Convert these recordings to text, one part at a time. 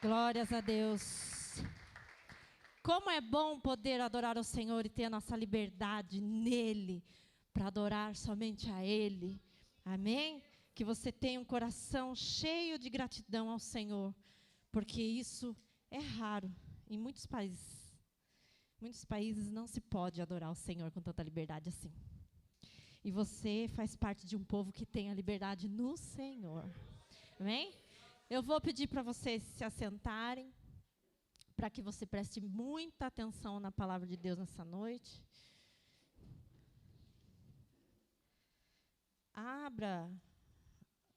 Glórias a Deus. Como é bom poder adorar o Senhor e ter a nossa liberdade nele, para adorar somente a Ele. Amém? Que você tenha um coração cheio de gratidão ao Senhor, porque isso é raro em muitos países. Muitos países não se pode adorar o Senhor com tanta liberdade assim. E você faz parte de um povo que tem a liberdade no Senhor. Amém? Eu vou pedir para vocês se assentarem, para que você preste muita atenção na palavra de Deus nessa noite. Abra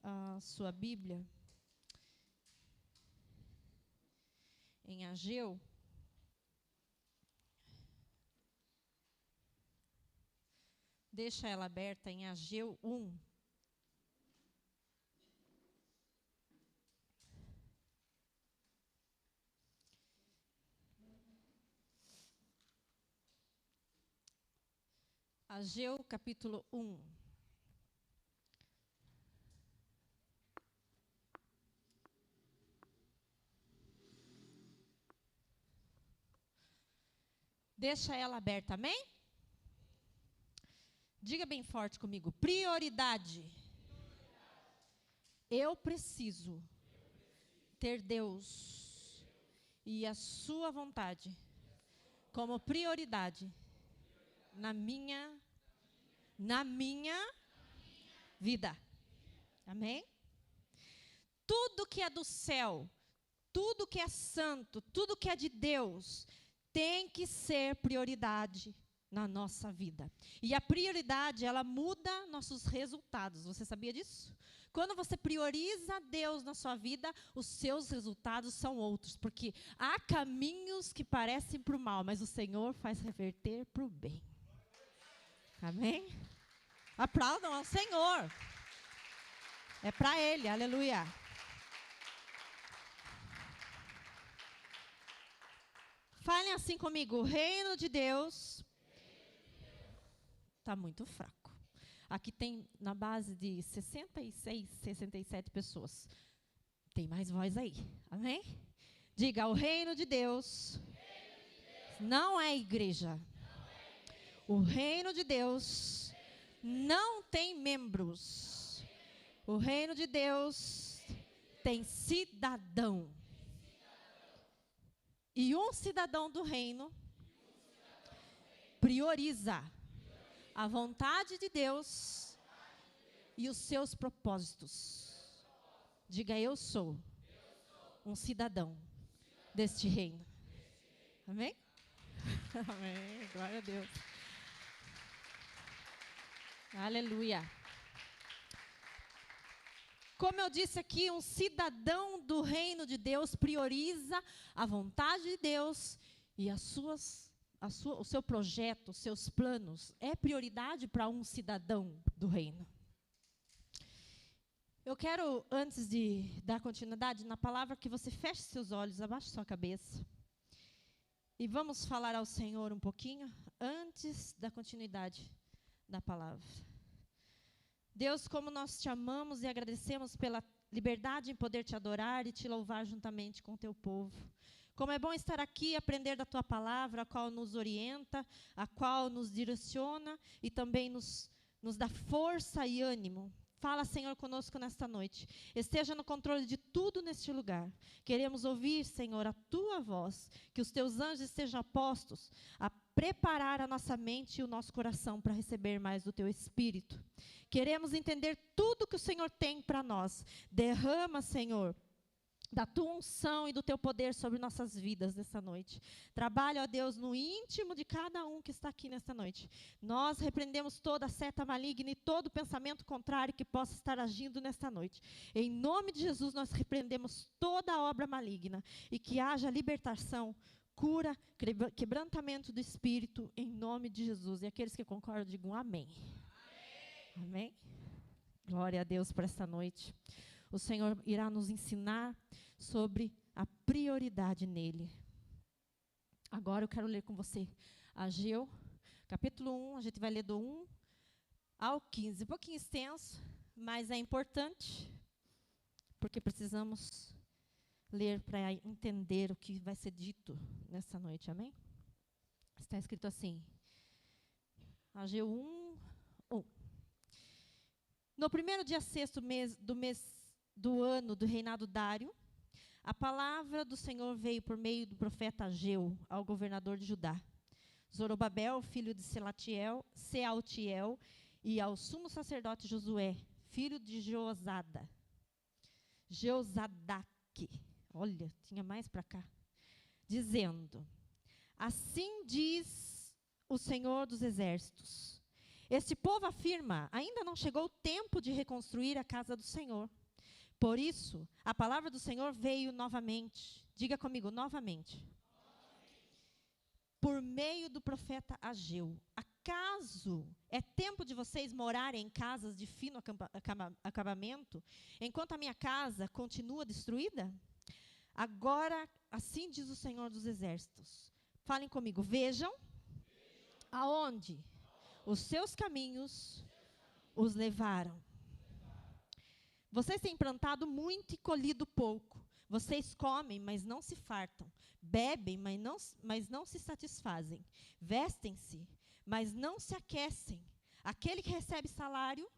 a sua Bíblia em Ageu. Deixa ela aberta em Ageu 1. Ageu, capítulo 1. Deixa ela aberta, amém? Diga bem forte comigo. Prioridade. Eu preciso ter Deus e a sua vontade como prioridade na minha vida. Amém? Tudo que é do céu, tudo que é santo, tudo que é de Deus, tem que ser prioridade na nossa vida. E a prioridade, ela muda nossos resultados. Você sabia disso? Quando você prioriza Deus na sua vida, os seus resultados são outros. Porque há caminhos que parecem para o mal, mas o Senhor faz reverter para o bem. Amém? Aplaudam ao Senhor. É para Ele, aleluia. Falem assim comigo, o reino de Deus está muito fraco. Aqui tem na base de 66, 67 pessoas. Tem mais voz aí, amém? Diga, o reino de Deus não é igreja. O reino de Deus não tem membros. O reino de Deus tem cidadão. E um cidadão do reino prioriza a vontade de Deus e os seus propósitos. Diga, eu sou um cidadão deste reino. Amém? Amém. Glória a Deus. Aleluia. Como eu disse aqui, um cidadão do reino de Deus prioriza a vontade de Deus e o seu projeto, os seus planos. É prioridade para um cidadão do reino. Eu quero, antes de dar continuidade na palavra, que você feche seus olhos, abaixe sua cabeça. E vamos falar ao Senhor um pouquinho, antes da continuidade da palavra. Deus, como nós te amamos e agradecemos pela liberdade em poder te adorar e te louvar juntamente com o teu povo. Como é bom estar aqui e aprender da tua palavra, a qual nos orienta, a qual nos direciona e também nos dá força e ânimo. Fala, Senhor, conosco nesta noite. Esteja no controle de tudo neste lugar. Queremos ouvir, Senhor, a tua voz. Que os teus anjos estejam postos a preparar a nossa mente e o nosso coração para receber mais do teu Espírito. Queremos entender tudo que o Senhor tem para nós. Derrama, Senhor, da tua unção e do teu poder sobre nossas vidas nessa noite. Trabalha, ó Deus, no íntimo de cada um que está aqui nesta noite. Nós repreendemos toda seta maligna e todo pensamento contrário que possa estar agindo nesta noite. Em nome de Jesus, nós repreendemos toda obra maligna e que haja libertação, cura, quebrantamento do Espírito, em nome de Jesus. E aqueles que concordam, digam amém. Amém. Amém? Glória a Deus por esta noite. O Senhor irá nos ensinar sobre a prioridade nele. Agora eu quero ler com você Ageu, capítulo 1, a gente vai ler do 1 ao 15. Um pouquinho extenso, mas é importante, porque precisamos ler para entender o que vai ser dito nessa noite, amém? Está escrito assim, Ageu 1:1. No primeiro dia sexto do ano do reinado Dário, a palavra do Senhor veio por meio do profeta Ageu ao governador de Judá, Zorobabel, filho de Sealtiel, e ao sumo sacerdote Josué, filho de Jeozadaque. Olha, tinha mais para cá. Dizendo, assim diz o Senhor dos Exércitos, este povo afirma, ainda não chegou o tempo de reconstruir a casa do Senhor. Por isso, a palavra do Senhor veio novamente. Diga comigo, novamente. Por meio do profeta Ageu. Acaso é tempo de vocês morarem em casas de fino acabamento, enquanto a minha casa continua destruída? Agora, assim diz o Senhor dos Exércitos. Falem comigo, vejam aonde os seus caminhos os levaram. Vocês têm plantado muito e colhido pouco. Vocês comem, mas não se fartam. Bebem, mas não se satisfazem. Vestem-se, mas não se aquecem. Aquele que recebe salário,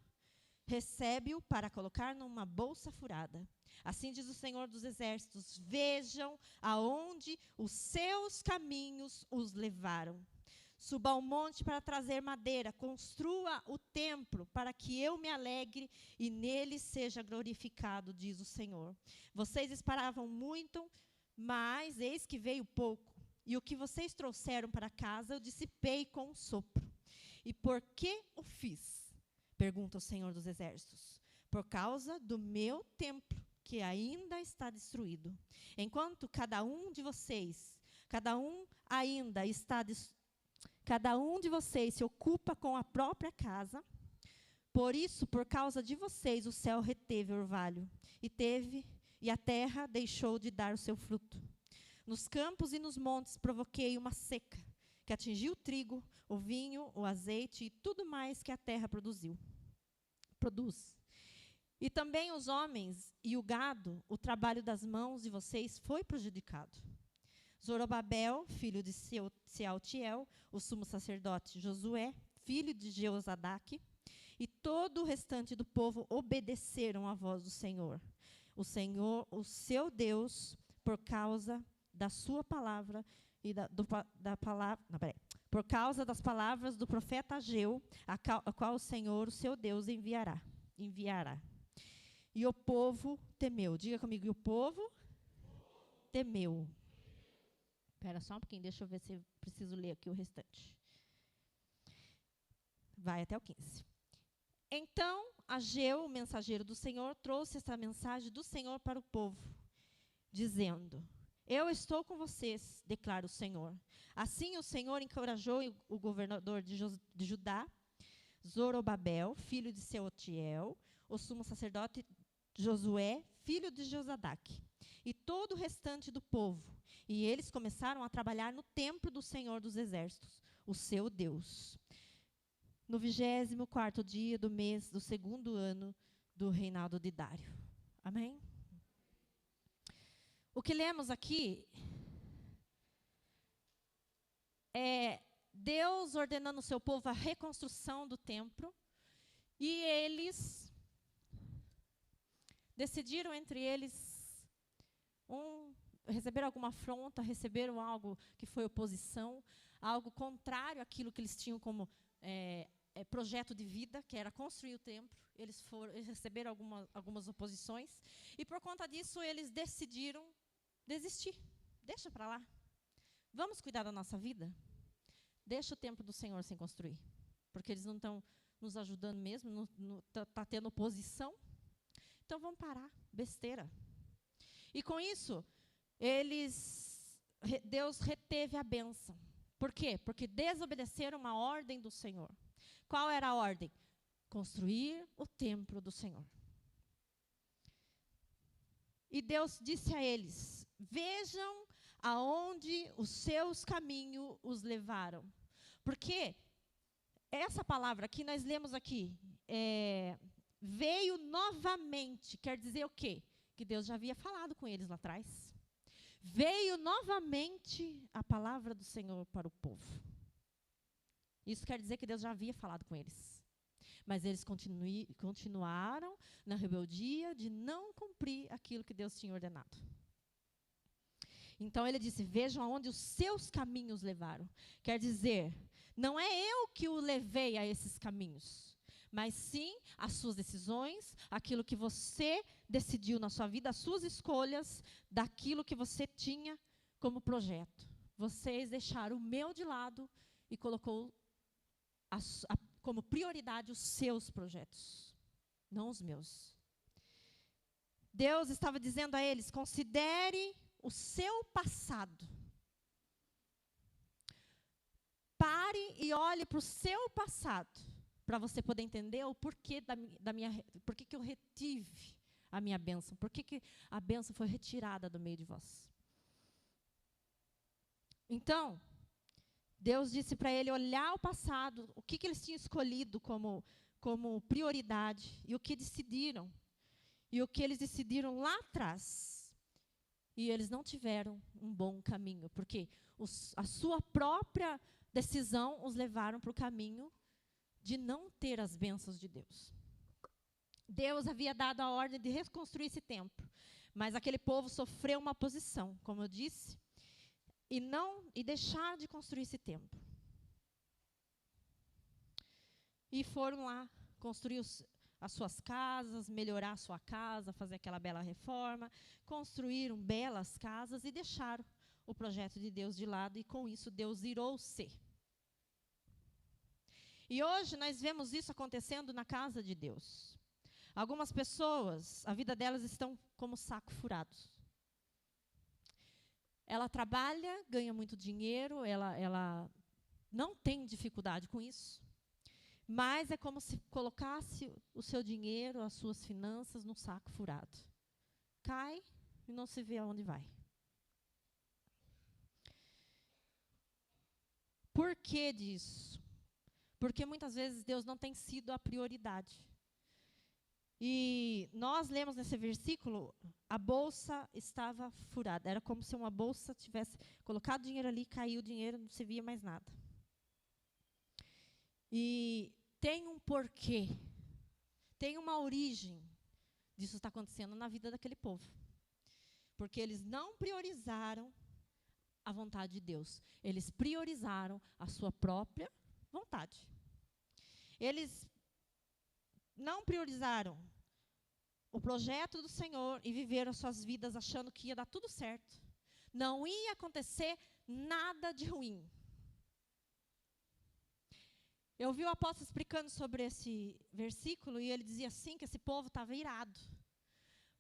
recebe-o para colocar numa bolsa furada. Assim diz o Senhor dos Exércitos, vejam aonde os seus caminhos os levaram. Suba ao monte para trazer madeira, construa o templo para que eu me alegre e nele seja glorificado, diz o Senhor. Vocês esperavam muito, mas eis que veio pouco. E o que vocês trouxeram para casa eu dissipei com um sopro. E por que o fiz? Pergunta o Senhor dos Exércitos. Por causa do meu templo, que ainda está destruído. Enquanto cada um de vocês se ocupa com a própria casa, por isso, por causa de vocês, o céu reteve o orvalho, e a terra deixou de dar o seu fruto. Nos campos e nos montes provoquei uma seca, que atingiu o trigo, o vinho, o azeite e tudo mais que a terra produz. E também os homens e o gado, o trabalho das mãos de vocês foi prejudicado. Zorobabel, filho de Sealtiel, o sumo sacerdote Josué, filho de Jeozadaque, e todo o restante do povo obedeceram à voz do Senhor. O Senhor, o seu Deus, por causa da sua palavra e por causa das palavras do profeta Ageu, a qual o Senhor, o seu Deus, enviará. E o povo temeu. Diga comigo, e o povo temeu. Espera só um pouquinho, deixa eu ver se eu preciso ler aqui o restante. Vai até o 15. Então, Ageu, o mensageiro do Senhor, trouxe essa mensagem do Senhor para o povo, dizendo, eu estou com vocês, declara o Senhor. Assim o Senhor encorajou o governador de Judá, Zorobabel, filho de Sealtiel, o sumo sacerdote Josué, filho de Jeozadaque, e todo o restante do povo. E eles começaram a trabalhar no templo do Senhor dos Exércitos, o seu Deus. No 24º dia do mês do 2º ano do reinado de Dário. Amém? O que lemos aqui é Deus ordenando ao seu povo a reconstrução do templo, e eles decidiram entre eles receberam alguma afronta, receberam algo que foi oposição, algo contrário àquilo que eles tinham como projeto de vida, que era construir o templo. Eles receberam algumas oposições, e por conta disso eles decidiram desistir. Deixa para lá. Vamos cuidar da nossa vida? Deixa o templo do Senhor sem construir, porque eles não estão nos ajudando mesmo, está tendo oposição. Então vamos parar, besteira. E com isso, Deus reteve a bênção. Por quê? Porque desobedeceram uma ordem do Senhor. Qual era a ordem? Construir o templo do Senhor. E Deus disse a eles, vejam aonde os seus caminhos os levaram. Porque essa palavra que nós lemos aqui, veio novamente, quer dizer o quê? que Deus já havia falado com eles lá atrás. Veio novamente a palavra do Senhor para o povo. Isso quer dizer que Deus já havia falado com eles. Mas eles continuaram na rebeldia de não cumprir aquilo que Deus tinha ordenado. Então ele disse, vejam aonde os seus caminhos levaram. Quer dizer, não é eu que o levei a esses caminhos, mas sim as suas decisões, aquilo que você decidiu na sua vida, as suas escolhas, daquilo que você tinha como projeto. Vocês deixaram o meu de lado e colocou como prioridade os seus projetos, não os meus. Deus estava dizendo a eles, considere o seu passado. Pare e olhe para o seu passado, para você poder entender o porquê por que eu retive a minha bênção, por que a bênção foi retirada do meio de vós. Então, Deus disse para ele olhar o passado, o que eles tinham escolhido como prioridade, e o que decidiram. E o que eles decidiram lá atrás. E eles não tiveram um bom caminho, porque a sua própria decisão os levaram para o caminho de não ter as bênçãos de Deus. Deus havia dado a ordem de reconstruir esse templo, mas aquele povo sofreu uma oposição, como eu disse, e deixaram de construir esse templo. E foram lá construir as suas casas, melhorar a sua casa, fazer aquela bela reforma, construíram belas casas e deixaram o projeto de Deus de lado, e com isso Deus irou-se. E hoje nós vemos isso acontecendo na casa de Deus. Algumas pessoas, a vida delas estão como saco furado. Ela trabalha, ganha muito dinheiro, ela não tem dificuldade com isso, mas é como se colocasse o seu dinheiro, as suas finanças, num saco furado. Cai e não se vê aonde vai. Por que disso? Porque muitas vezes Deus não tem sido a prioridade. E nós lemos nesse versículo, a bolsa estava furada. Era como se uma bolsa tivesse colocado dinheiro ali, caiu o dinheiro, não se via mais nada. E tem um porquê, tem uma origem disso estar acontecendo na vida daquele povo. Porque eles não priorizaram a vontade de Deus. Eles priorizaram a sua própria vontade. Eles não priorizaram o projeto do Senhor e viveram suas vidas achando que ia dar tudo certo. Não ia acontecer nada de ruim. Eu vi o apóstolo explicando sobre esse versículo e ele dizia assim que esse povo estava irado.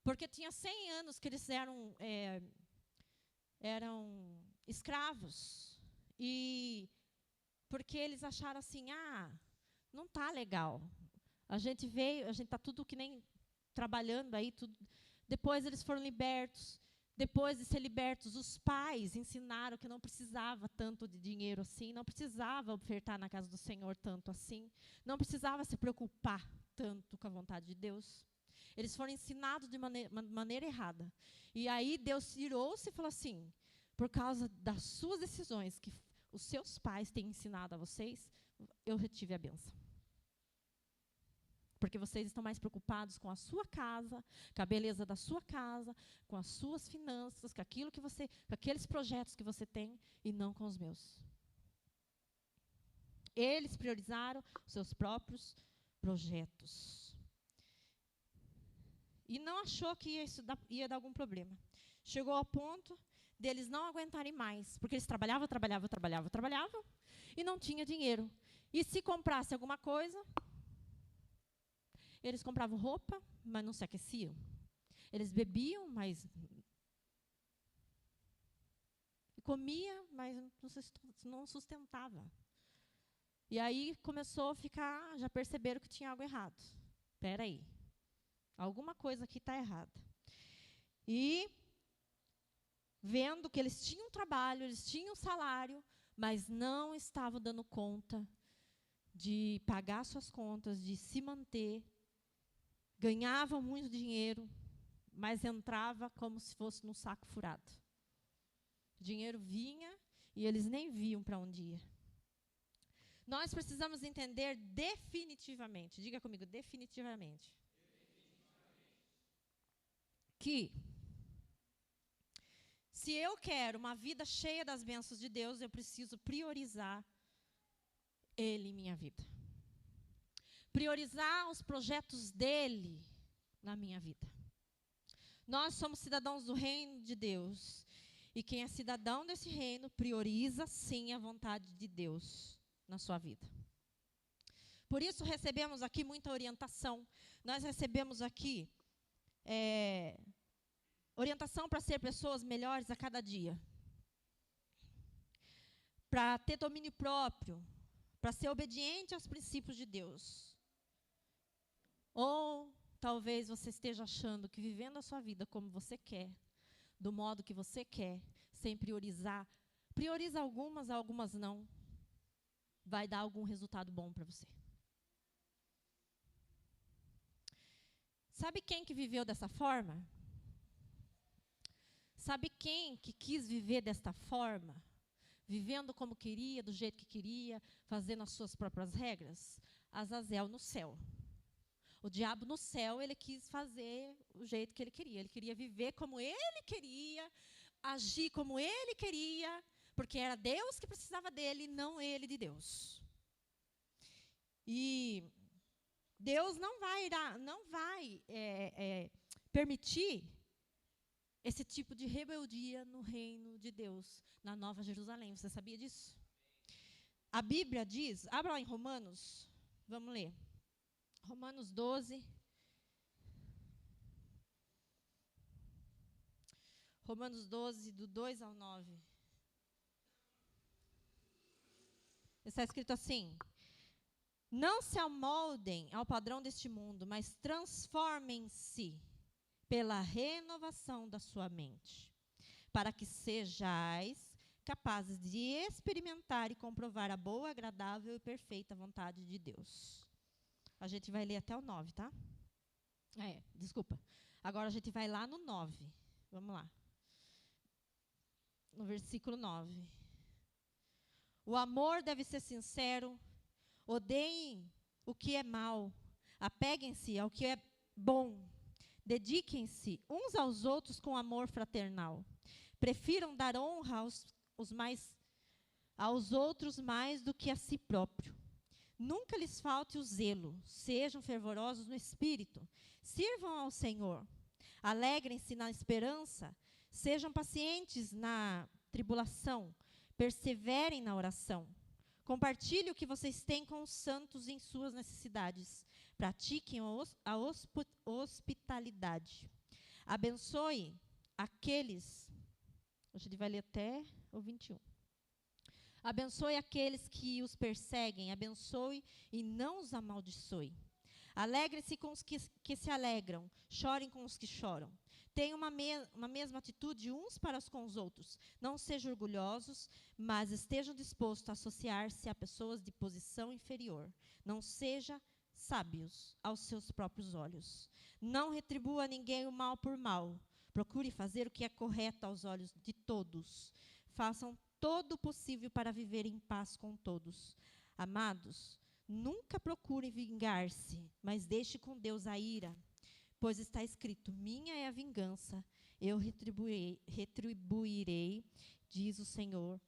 Porque tinha 100 anos que eles eram escravos. E porque eles acharam assim, não está legal. A gente está tudo que nem trabalhando aí. Tudo. Depois eles foram libertos. Depois de ser libertos, os pais ensinaram que não precisava tanto de dinheiro assim, não precisava ofertar na casa do Senhor tanto assim, não precisava se preocupar tanto com a vontade de Deus. Eles foram ensinados de maneira errada. E aí Deus irou-se e falou assim, por causa das suas decisões, que os seus pais têm ensinado a vocês, eu retive a bênção. Porque vocês estão mais preocupados com a sua casa, com a beleza da sua casa, com as suas finanças, com aqueles projetos que você tem, e não com os meus. Eles priorizaram os seus próprios projetos. E não achou que isso ia dar algum problema. Chegou ao ponto deles não aguentarem mais, porque eles trabalhavam, e não tinha dinheiro. E se comprasse alguma coisa, eles compravam roupa, mas não se aqueciam. Eles bebiam, mas comia, mas não sustentava. E aí começou a ficar, já perceberam que tinha algo errado. Espera aí, alguma coisa aqui está errada. E vendo que eles tinham trabalho, eles tinham salário, mas não estavam dando conta de pagar suas contas, de se manter. Ganhavam muito dinheiro, mas entrava como se fosse num saco furado. O dinheiro vinha e eles nem viam para onde ia. Nós precisamos entender definitivamente, diga comigo, definitivamente, que se eu quero uma vida cheia das bênçãos de Deus, eu preciso priorizar Ele em minha vida. Priorizar os projetos dEle na minha vida. Nós somos cidadãos do reino de Deus. E quem é cidadão desse reino, prioriza sim a vontade de Deus na sua vida. Por isso recebemos aqui muita orientação. Nós recebemos aqui orientação para ser pessoas melhores a cada dia. Para ter domínio próprio. Para ser obediente aos princípios de Deus. Ou talvez você esteja achando que vivendo a sua vida como você quer, do modo que você quer, sem priorizar, prioriza algumas não, vai dar algum resultado bom para você. Sabe quem que viveu dessa forma? Sabe quem que quis viver desta forma? Vivendo como queria, do jeito que queria, fazendo as suas próprias regras? Azazel no céu. O diabo no céu, ele quis fazer o jeito que ele queria. Ele queria viver como ele queria, agir como ele queria, porque era Deus que precisava dele, não ele de Deus. E Deus não vai permitir esse tipo de rebeldia no reino de Deus, na Nova Jerusalém. Você sabia disso? A Bíblia diz, abra lá em Romanos, vamos ler. Romanos 12. Romanos 12, do 2 ao 9. Está escrito assim: não se amoldem ao padrão deste mundo, mas transformem-se pela renovação da sua mente, para que sejais capazes de experimentar e comprovar a boa, agradável e perfeita vontade de Deus. A gente vai ler até o 9, tá? Desculpa. Agora a gente vai lá no 9. Vamos lá. No versículo 9. O amor deve ser sincero. Odeiem o que é mal. Apeguem-se ao que é bom. Dediquem-se uns aos outros com amor fraternal. Prefiram dar honra aos outros mais do que a si próprio. Nunca lhes falte o zelo. Sejam fervorosos no espírito. Sirvam ao Senhor. Alegrem-se na esperança. Sejam pacientes na tribulação. Perseverem na oração. Compartilhe o que vocês têm com os santos em suas necessidades. Pratiquem a hospitalidade. Abençoe aqueles... A gente vai ler até o 21. Abençoe aqueles que os perseguem. Abençoe e não os amaldiçoe. Alegre-se com os que se alegram. Chorem com os que choram. Tenham uma mesma atitude uns para com os outros. Não sejam orgulhosos, mas estejam dispostos a associar-se a pessoas de posição inferior. Não sejam sábios aos seus próprios olhos. Não retribua a ninguém o mal por mal. Procure fazer o que é correto aos olhos de todos. Façam todo o possível para viver em paz com todos. Amados, nunca procurem vingar-se, mas deixe com Deus a ira. Pois está escrito, minha é a vingança, eu retribuirei, diz o Senhor.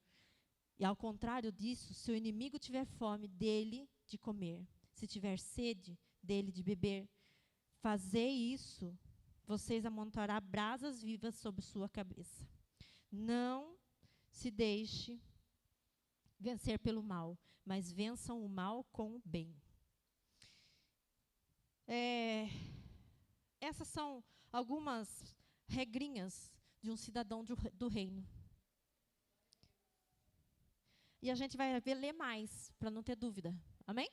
E ao contrário disso, se o inimigo tiver fome, dele de comer. Se tiver sede, dele de beber. Fazei isso, vocês amontoarão brasas vivas sobre sua cabeça. Não se deixe vencer pelo mal, mas vençam o mal com o bem. Essas são algumas regrinhas de um cidadão do reino. E a gente vai ler mais, para não ter dúvida. Amém?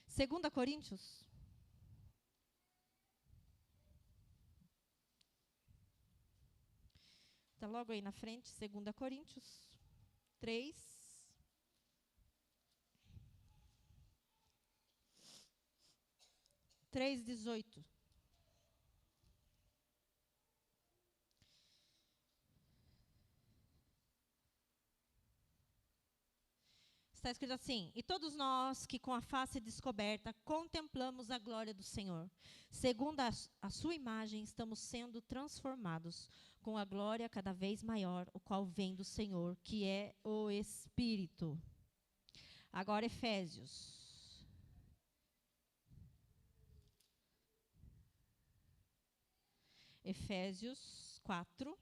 2 Coríntios. Está logo aí na frente, 2 Coríntios 3. 3:18. Está escrito assim: e todos nós que com a face descoberta contemplamos a glória do Senhor, segundo a sua imagem, estamos sendo transformados com a glória cada vez maior, o qual vem do Senhor, que é o Espírito. Agora Efésios. Efésios 4,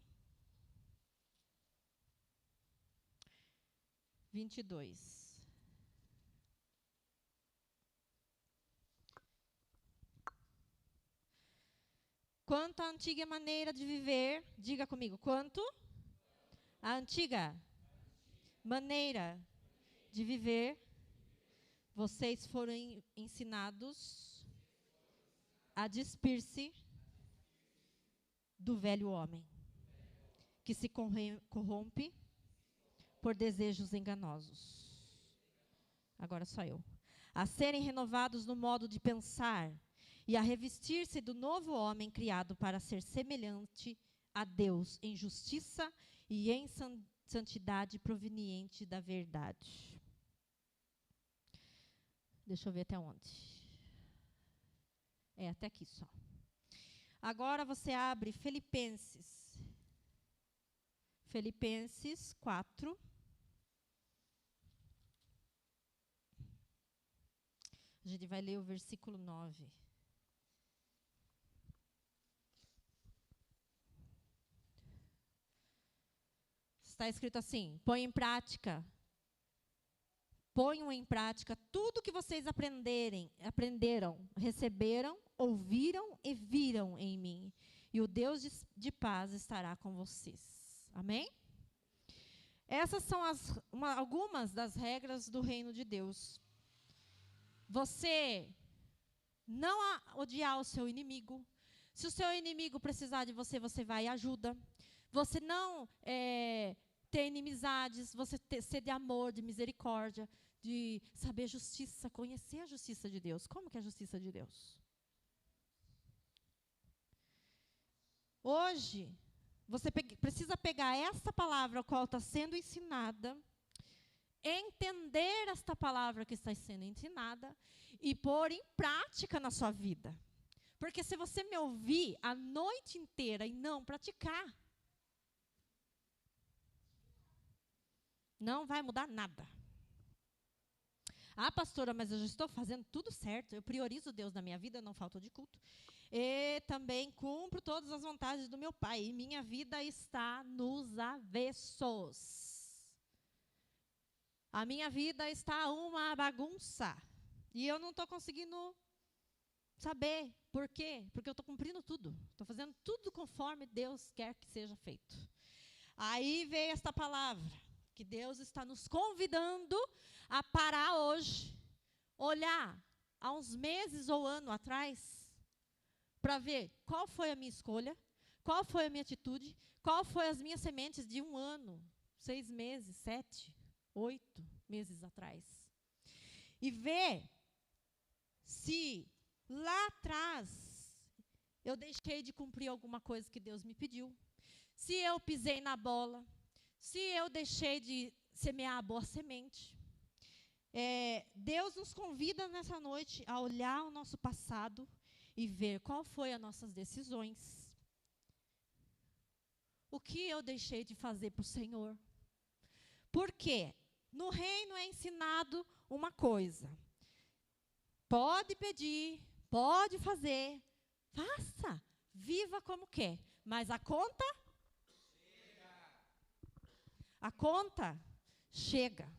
22. Quanto à antiga maneira de viver, diga comigo, quanto à antiga maneira de viver, vocês foram ensinados a despir-se do velho homem, que se corrompe por desejos enganosos. Agora só eu. A serem renovados no modo de pensar e a revestir-se do novo homem criado para ser semelhante a Deus em justiça e em santidade proveniente da verdade. Deixa eu ver até onde. Até aqui só. Agora você abre Filipenses. Filipenses 4. A gente vai ler o versículo 9. Está escrito assim: ponham em prática tudo que vocês aprenderam, receberam, ouviram e viram em mim. E o Deus de paz estará com vocês. Amém? Essas são algumas das regras do reino de Deus. Você não odiar o seu inimigo. Se o seu inimigo precisar de você, você vai e ajuda. Você não ter inimizades, você ser de amor, de misericórdia, de saber justiça, conhecer a justiça de Deus. Como que é a justiça de Deus? Hoje, você precisa pegar essa palavra a qual está sendo ensinada, entender esta palavra que está sendo ensinada e pôr em prática na sua vida. Porque se você me ouvir a noite inteira e não praticar, não vai mudar nada. Ah, pastora, mas eu já estou fazendo tudo certo. Eu priorizo Deus na minha vida, não falto de culto. E também cumpro todas as vontades do meu Pai. E minha vida está nos avessos. A minha vida está uma bagunça. E eu não estou conseguindo saber por quê. Porque eu estou cumprindo tudo. Estou fazendo tudo conforme Deus quer que seja feito. Aí veio esta palavra, que Deus está nos convidando a parar hoje, olhar há uns meses ou ano atrás, para ver qual foi a minha escolha, qual foi a minha atitude, qual foi as minhas sementes de 1 ano, 6 meses, 7, 8 meses atrás. E ver se lá atrás eu deixei de cumprir alguma coisa que Deus me pediu, se eu pisei na bola, se eu deixei de semear a boa semente. Deus nos convida nessa noite a olhar o nosso passado e ver qual foi as nossas decisões. O que eu deixei de fazer para o Senhor? Porque no reino é ensinado uma coisa. Pode pedir, pode fazer, faça, viva como quer. Mas a conta? A conta chega.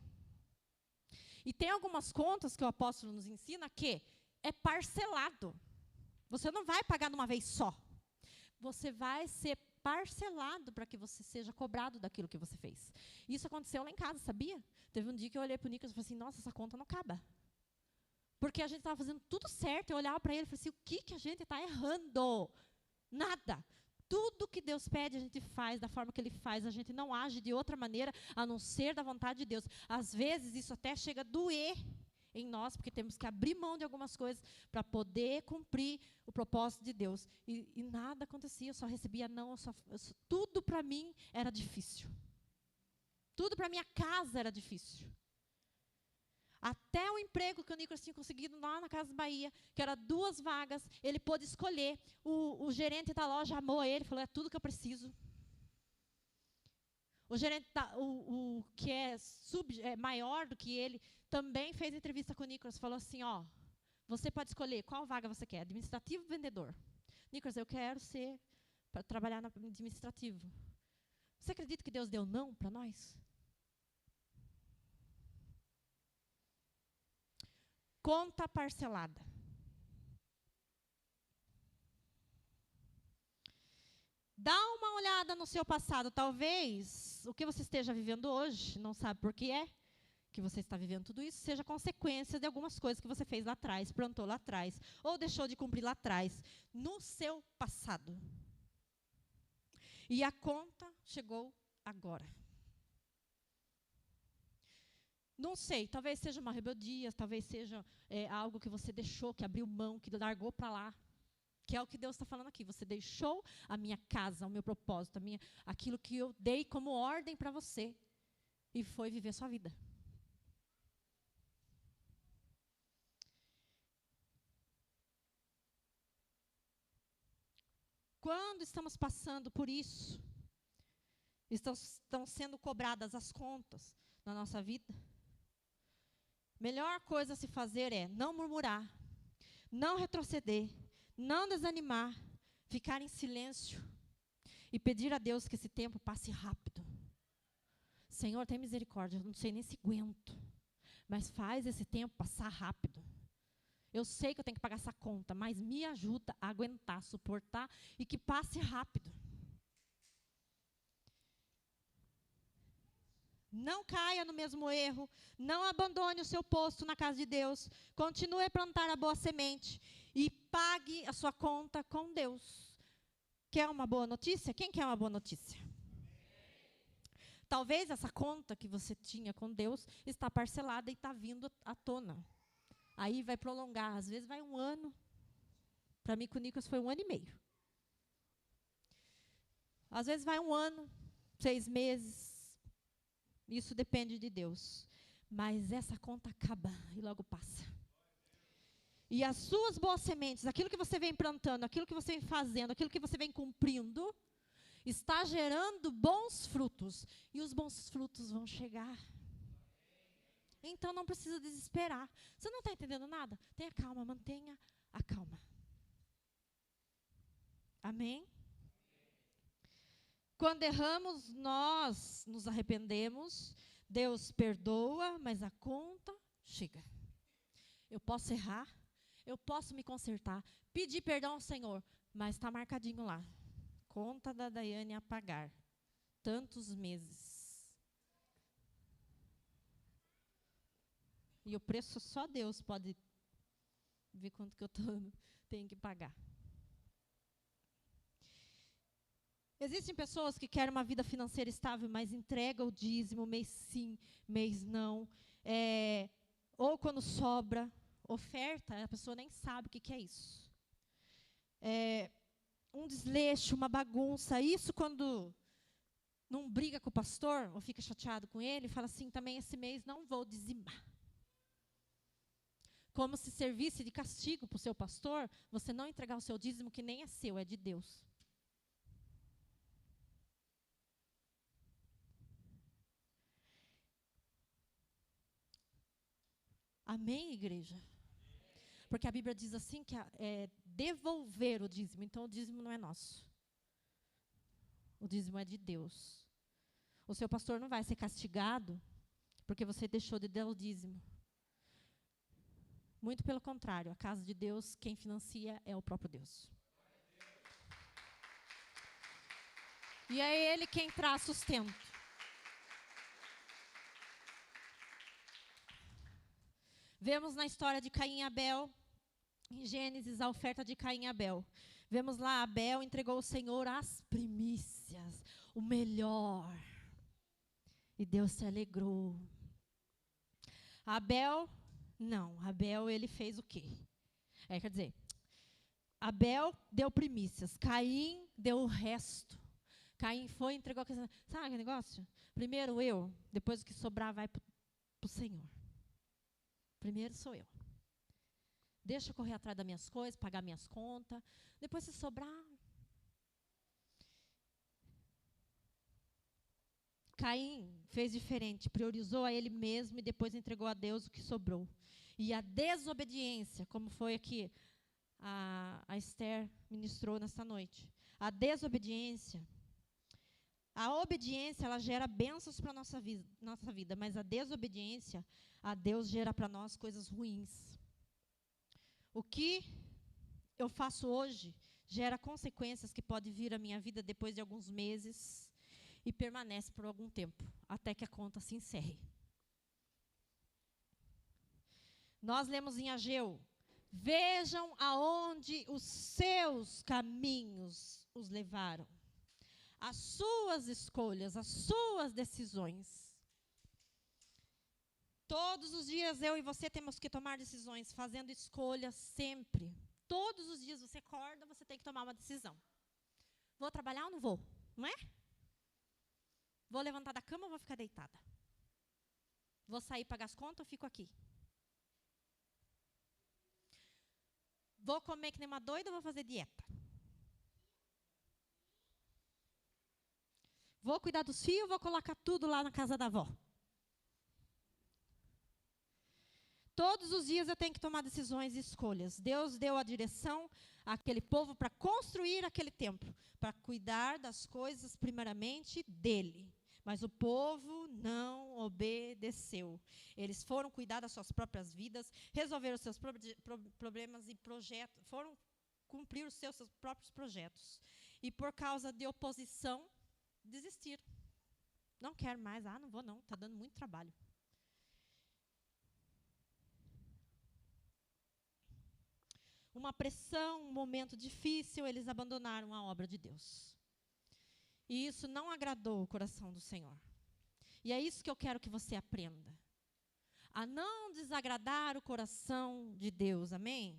E tem algumas contas que o apóstolo nos ensina que é parcelado. Você não vai pagar de uma vez só. Você vai ser parcelado para que você seja cobrado daquilo que você fez. Isso aconteceu lá em casa, sabia? Teve um dia que eu olhei para o Nicolas e falei assim, nossa, essa conta não acaba. Porque a gente estava fazendo tudo certo. Eu olhava para ele e falei assim, o que a gente está errando? Nada. Tudo que Deus pede, a gente faz da forma que Ele faz. A gente não age de outra maneira, a não ser da vontade de Deus. Às vezes, isso até chega a doer em nós, porque temos que abrir mão de algumas coisas para poder cumprir o propósito de Deus. E nada acontecia, eu só recebia não. Tudo para mim era difícil. Tudo para minha casa era difícil. Até o emprego que o Nicolas tinha conseguido lá na Casa Bahia, que era 2 vagas, ele pôde escolher. O gerente da loja amou ele, falou, é tudo que eu preciso. O gerente, o que é maior do que ele, também fez entrevista com o Nicolas, falou assim, ó, você pode escolher qual vaga você quer, administrativo ou vendedor. Nicolas, eu quero ser, para trabalhar no administrativo. Você acredita que Deus deu não para nós? Conta parcelada. Dá uma olhada no seu passado. Talvez o que você esteja vivendo hoje, não sabe por que é que você está vivendo tudo isso, seja consequência de algumas coisas que você fez lá atrás, plantou lá atrás, ou deixou de cumprir lá atrás, no seu passado. E a conta chegou agora. Não sei, talvez seja uma rebeldia, talvez seja algo que você deixou, que abriu mão, que largou para lá. Que é o que Deus está falando aqui. Você deixou a minha casa, o meu propósito, aquilo que eu dei como ordem para você. E foi viver sua vida. Quando estamos passando por isso, estão sendo cobradas as contas na nossa vida, melhor coisa a se fazer é não murmurar, não retroceder, não desanimar, ficar em silêncio e pedir a Deus que esse tempo passe rápido. Senhor, tem misericórdia, eu não sei nem se aguento, mas faz esse tempo passar rápido. Eu sei que eu tenho que pagar essa conta, mas me ajuda a aguentar, suportar e que passe rápido. Não caia no mesmo erro, não abandone o seu posto na casa de Deus, continue a plantar a boa semente e pague a sua conta com Deus. Quer uma boa notícia? Quem quer uma boa notícia? Talvez essa conta que você tinha com Deus está parcelada e está vindo à tona. Aí vai prolongar, às vezes vai 1 ano. Para mim, com o Nicolas, foi 1 ano e meio. Às vezes vai 1 ano, 6 meses. Isso depende de Deus. Mas essa conta acaba e logo passa. E as suas boas sementes, aquilo que você vem plantando, aquilo que você vem fazendo, aquilo que você vem cumprindo, está gerando bons frutos. E os bons frutos vão chegar. Então não precisa desesperar. Você não está entendendo nada? Tenha calma, mantenha a calma. Amém? Quando erramos, nós nos arrependemos. Deus perdoa, mas a conta chega. Eu posso errar, eu posso me consertar, pedir perdão ao Senhor, mas está marcadinho lá. Conta da Daiane a pagar. Tantos meses. E o preço só Deus pode ver quanto que eu tenho que pagar. Existem pessoas que querem uma vida financeira estável, mas entregam o dízimo, mês sim, mês não. Ou quando sobra, oferta, a pessoa nem sabe o que é isso. Um desleixo, uma bagunça. Isso quando não briga com o pastor, ou fica chateado com ele, fala assim, também esse mês não vou dizimar. Como se servisse de castigo para o seu pastor, você não entregar o seu dízimo, que nem é seu, é de Deus. Amém, igreja? Porque a Bíblia diz assim, que é devolver o dízimo. Então, o dízimo não é nosso. O dízimo é de Deus. O seu pastor não vai ser castigado porque você deixou de dar o dízimo. Muito pelo contrário, a casa de Deus, quem financia é o próprio Deus. E é Ele quem traz sustento. Vemos na história de Caim e Abel, em Gênesis, a oferta de Caim e Abel. Vemos lá, Abel entregou ao Senhor as primícias, o melhor. E Deus se alegrou. Abel, ele fez o quê? Quer dizer, Abel deu primícias, Caim deu o resto. Caim foi e entregou. Sabe aquele negócio? Primeiro eu, depois o que sobrar vai para o Senhor. Primeiro sou eu. Deixa eu correr atrás das minhas coisas, pagar minhas contas. Depois, se sobrar... Caim fez diferente, priorizou a ele mesmo e depois entregou a Deus o que sobrou. E a desobediência, como foi aqui a Esther ministrou nesta noite. A obediência, ela gera bênçãos para a nossa vida, mas a desobediência a Deus gera para nós coisas ruins. O que eu faço hoje gera consequências que podem vir à minha vida depois de alguns meses e permanece por algum tempo, até que a conta se encerre. Nós lemos em Ageu: vejam aonde os seus caminhos os levaram. As suas escolhas, as suas decisões. Todos os dias eu e você temos que tomar decisões, fazendo escolhas sempre. Todos os dias você acorda, você tem que tomar uma decisão. Vou trabalhar ou não vou? Não é? Vou levantar da cama ou vou ficar deitada? Vou sair pagar as contas ou fico aqui? Vou comer que nem uma doida ou vou fazer dieta? Vou cuidar dos filhos ou vou colocar tudo lá na casa da avó? Todos os dias eu tenho que tomar decisões e escolhas. Deus deu a direção àquele povo para construir aquele templo, para cuidar das coisas primeiramente dele. Mas o povo não obedeceu. Eles foram cuidar das suas próprias vidas, resolver os seus problemas e projetos, foram cumprir os seus próprios projetos. E por causa de oposição, desistiram. Não quero mais, não vou não, está dando muito trabalho. Uma pressão, um momento difícil, eles abandonaram a obra de Deus. E isso não agradou o coração do Senhor. E é isso que eu quero que você aprenda. A não desagradar o coração de Deus, amém?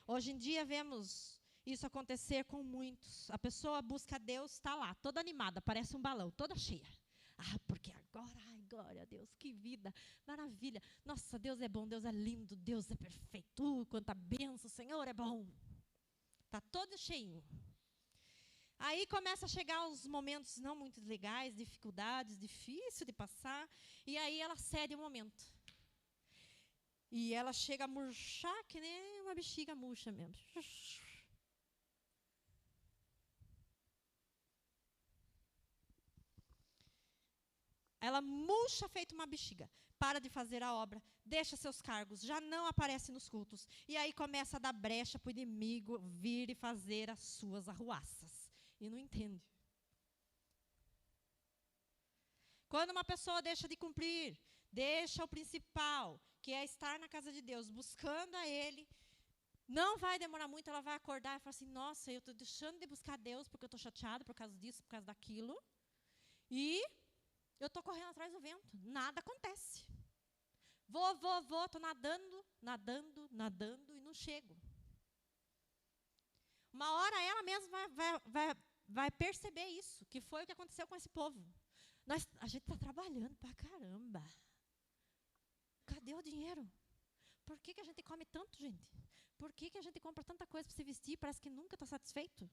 Hoje em dia vemos isso acontecer com muitos. A pessoa busca Deus, está lá, toda animada, parece um balão, toda cheia. Porque agora, ai, glória a Deus, que vida, maravilha. Nossa, Deus é bom, Deus é lindo, Deus é perfeito. Quanta bênção, o Senhor é bom. Está todo cheinho. Aí começa a chegar os momentos não muito legais, dificuldades, difícil de passar. E aí ela cede o momento. E ela chega a murchar que nem uma bexiga murcha mesmo. Ela murcha feito uma bexiga. Para de fazer a obra, deixa seus cargos, já não aparece nos cultos. E aí começa a dar brecha para o inimigo vir e fazer as suas arruaças. E não entende. Quando uma pessoa deixa de cumprir, deixa o principal, que é estar na casa de Deus, buscando a Ele, não vai demorar muito, ela vai acordar e falar assim, nossa, eu estou deixando de buscar Deus porque eu estou chateada por causa disso, por causa daquilo. E eu estou correndo atrás do vento, nada acontece. Vou, estou nadando e não chego. Uma hora ela mesma vai perceber isso, que foi o que aconteceu com esse povo. A gente está trabalhando pra caramba. Cadê o dinheiro? Por que a gente come tanto, gente? Por que a gente compra tanta coisa para se vestir e parece que nunca está satisfeito?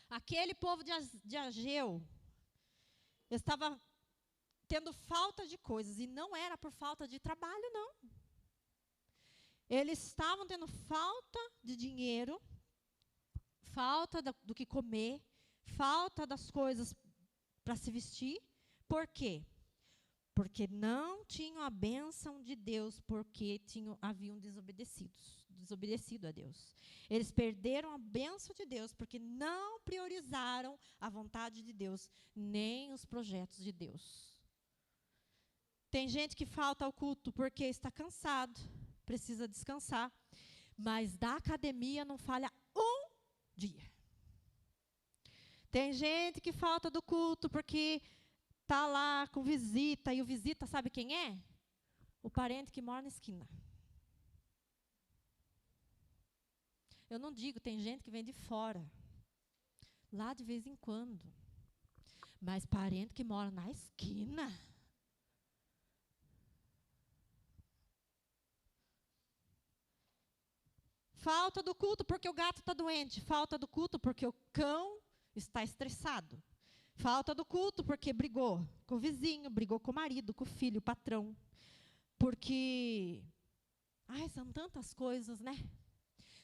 Aquele povo de Ageu estava tendo falta de coisas, e não era por falta de trabalho, não. Eles estavam tendo falta de dinheiro, falta do que comer, falta das coisas para se vestir. Por quê? Porque não tinham a bênção de Deus, porque haviam desobedecido a Deus. Eles perderam a bênção de Deus, porque não priorizaram a vontade de Deus, nem os projetos de Deus. Tem gente que falta ao culto porque está cansado, precisa descansar, mas da academia não falha um dia. Tem gente que falta do culto porque está lá com visita, e o visita sabe quem é? O parente que mora na esquina. Eu não digo, tem gente que vem de fora, lá de vez em quando. Mas parente que mora na esquina, Falta do culto porque o gato está doente. Falta do culto porque o cão está estressado. Falta do culto porque brigou com o vizinho, brigou com o marido, com o filho, o patrão. Porque, são tantas coisas, né?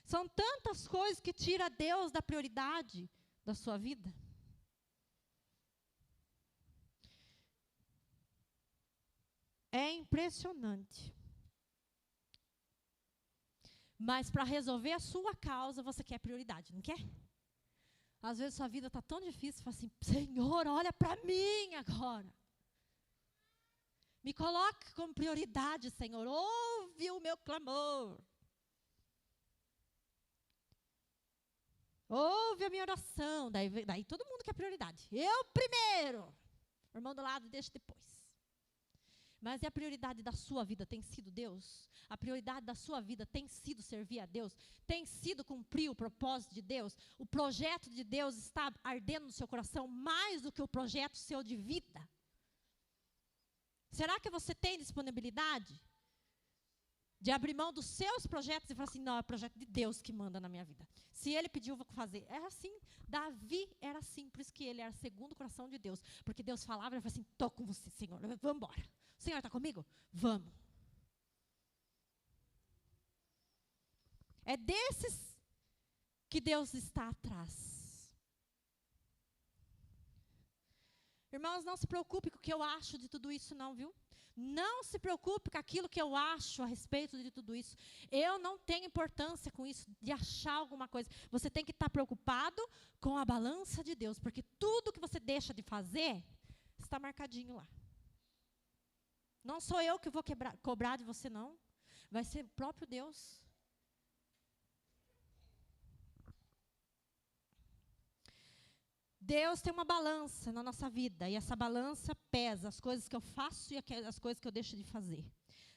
São tantas coisas que tira Deus da prioridade da sua vida. É impressionante. Mas para resolver a sua causa, você quer prioridade, não quer? Às vezes sua vida está tão difícil, você fala assim, Senhor, olha para mim agora. Me coloque como prioridade, Senhor. Ouve o meu clamor. Ouve a minha oração. Daí todo mundo quer prioridade. Eu primeiro. O irmão do lado deixa depois. Mas e a prioridade da sua vida tem sido Deus? A prioridade da sua vida tem sido servir a Deus? Tem sido cumprir o propósito de Deus? O projeto de Deus está ardendo no seu coração mais do que o projeto seu de vida? Será que você tem disponibilidade de abrir mão dos seus projetos e falar assim, não, é o projeto de Deus que manda na minha vida. Se ele pediu, eu vou fazer. Era assim, Davi era assim, por isso que ele era segundo o coração de Deus. Porque Deus falava, ele falava assim, estou com você, Senhor, vamos embora. O Senhor está comigo? Vamos. É desses que Deus está atrás. Irmãos, não se preocupe com o que eu acho de tudo isso não, viu? Não se preocupe com aquilo que eu acho a respeito de tudo isso. Eu não tenho importância com isso, de achar alguma coisa. Você tem que estar preocupado com a balança de Deus, porque tudo que você deixa de fazer, está marcadinho lá. Não sou eu que vou cobrar de você, não. Vai ser o próprio Deus. Deus tem uma balança na nossa vida, e essa balança pesa as coisas que eu faço e as coisas que eu deixo de fazer.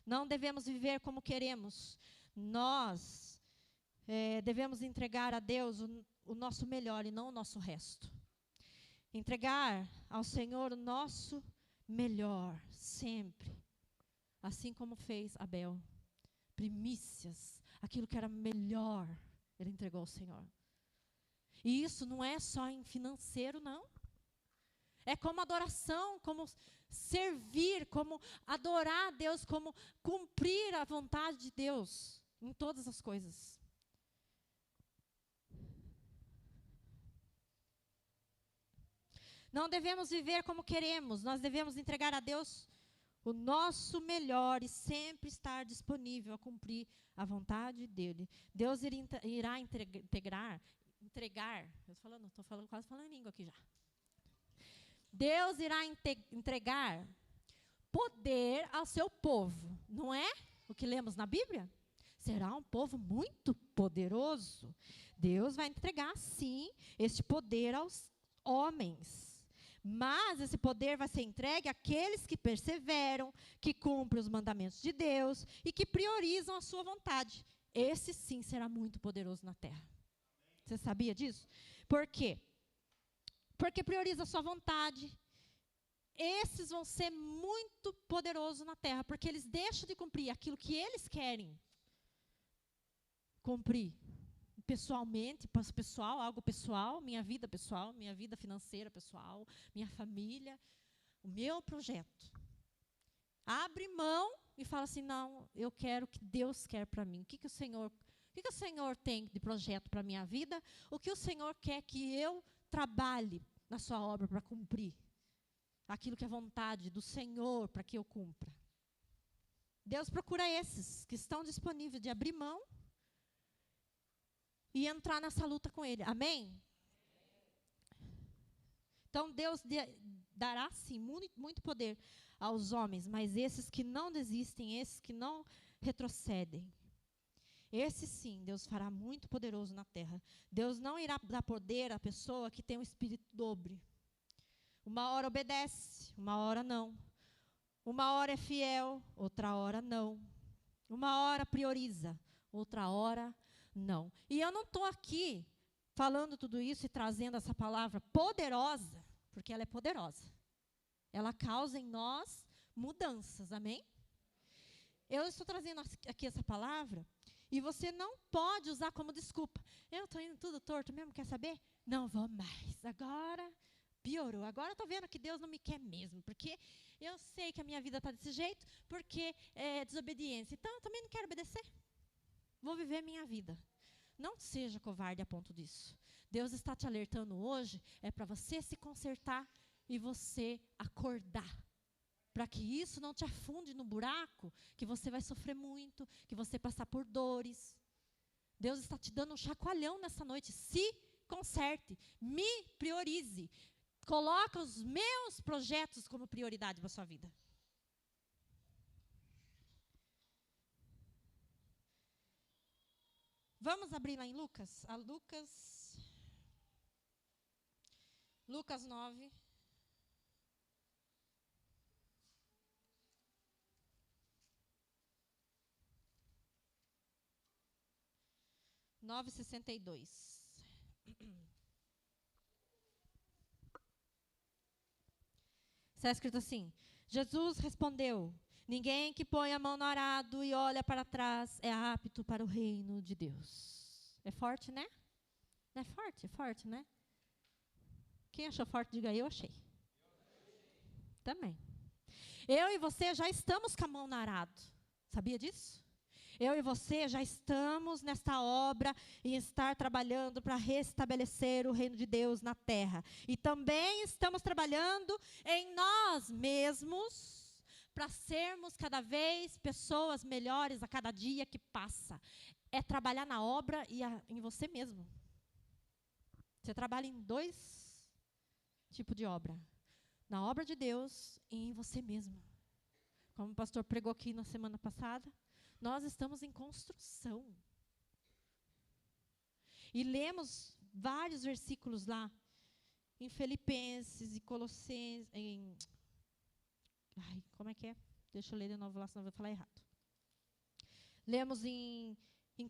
Não devemos viver como queremos. Nós devemos entregar a Deus o nosso melhor e não o nosso resto. Entregar ao Senhor o nosso melhor, sempre. Assim como fez Abel. Primícias, aquilo que era melhor, ele entregou ao Senhor. E isso não é só em financeiro, não. É como adoração, como servir, como adorar a Deus, como cumprir a vontade de Deus em todas as coisas. Não devemos viver como queremos, nós devemos entregar a Deus o nosso melhor e sempre estar disponível a cumprir a vontade dEle. Deus irá entregar, estou quase falando em língua aqui já. Deus irá entregar poder ao seu povo, não é o que lemos na Bíblia? Será um povo muito poderoso. Deus vai entregar, sim, este poder aos homens. Mas esse poder vai ser entregue àqueles que perseveram, que cumprem os mandamentos de Deus e que priorizam a sua vontade. Esse, sim, será muito poderoso na terra. Você sabia disso? Por quê? Porque prioriza a sua vontade. Esses vão ser muito poderosos na terra, porque eles deixam de cumprir aquilo que eles querem cumprir. Pessoalmente, pessoal, algo pessoal, minha vida financeira pessoal, minha família, o meu projeto. Abre mão e fala assim, não, eu quero o que Deus quer para mim. O que o Senhor tem de projeto para a minha vida? O que o Senhor quer que eu trabalhe na sua obra para cumprir? Aquilo que é vontade do Senhor para que eu cumpra. Deus procura esses que estão disponíveis de abrir mão e entrar nessa luta com Ele. Amém? Então, Deus dará, sim, muito poder aos homens, mas esses que não desistem, esses que não retrocedem, esse sim, Deus fará muito poderoso na terra. Deus não irá dar poder à pessoa que tem um espírito dobre. Uma hora obedece, uma hora não. Uma hora é fiel, outra hora não. Uma hora prioriza, outra hora não. E eu não estou aqui falando tudo isso e trazendo essa palavra poderosa, porque ela é poderosa. Ela causa em nós mudanças, amém? Eu estou trazendo aqui essa palavra E você não pode usar como desculpa. Eu estou indo tudo torto mesmo, quer saber? Não vou mais. Agora piorou. Agora eu estou vendo que Deus não me quer mesmo. Porque eu sei que a minha vida está desse jeito, porque é desobediência. Então eu também não quero obedecer. Vou viver a minha vida. Não seja covarde a ponto disso. Deus está te alertando hoje, é para você se consertar e você acordar. Para que isso não te afunde no buraco, que você vai sofrer muito, que você passar por dores. Deus está te dando um chacoalhão nessa noite. Se conserte, me priorize. Coloca os meus projetos como prioridade para a sua vida. Vamos abrir lá em Lucas? Lucas 9. Sessenta e dois. Está escrito assim: Jesus respondeu: ninguém que põe a mão no arado e olha para trás é apto para o reino de Deus. É forte, né? Não é forte? É forte, né? Quem achou forte, diga eu achei. Também. Eu e você já estamos com a mão no arado. Sabia disso? Eu e você já estamos nesta obra e estar trabalhando para restabelecer o reino de Deus na terra. E também estamos trabalhando em nós mesmos para sermos cada vez pessoas melhores a cada dia que passa. É trabalhar na obra e em você mesmo. Você trabalha em dois tipos de obra. Na obra de Deus e em você mesmo. Como o pastor pregou aqui na semana passada, nós estamos em construção. E lemos vários versículos lá, em Filipenses e Colossenses, como é que é? Deixa eu ler de novo lá, senão eu vou falar errado. Lemos em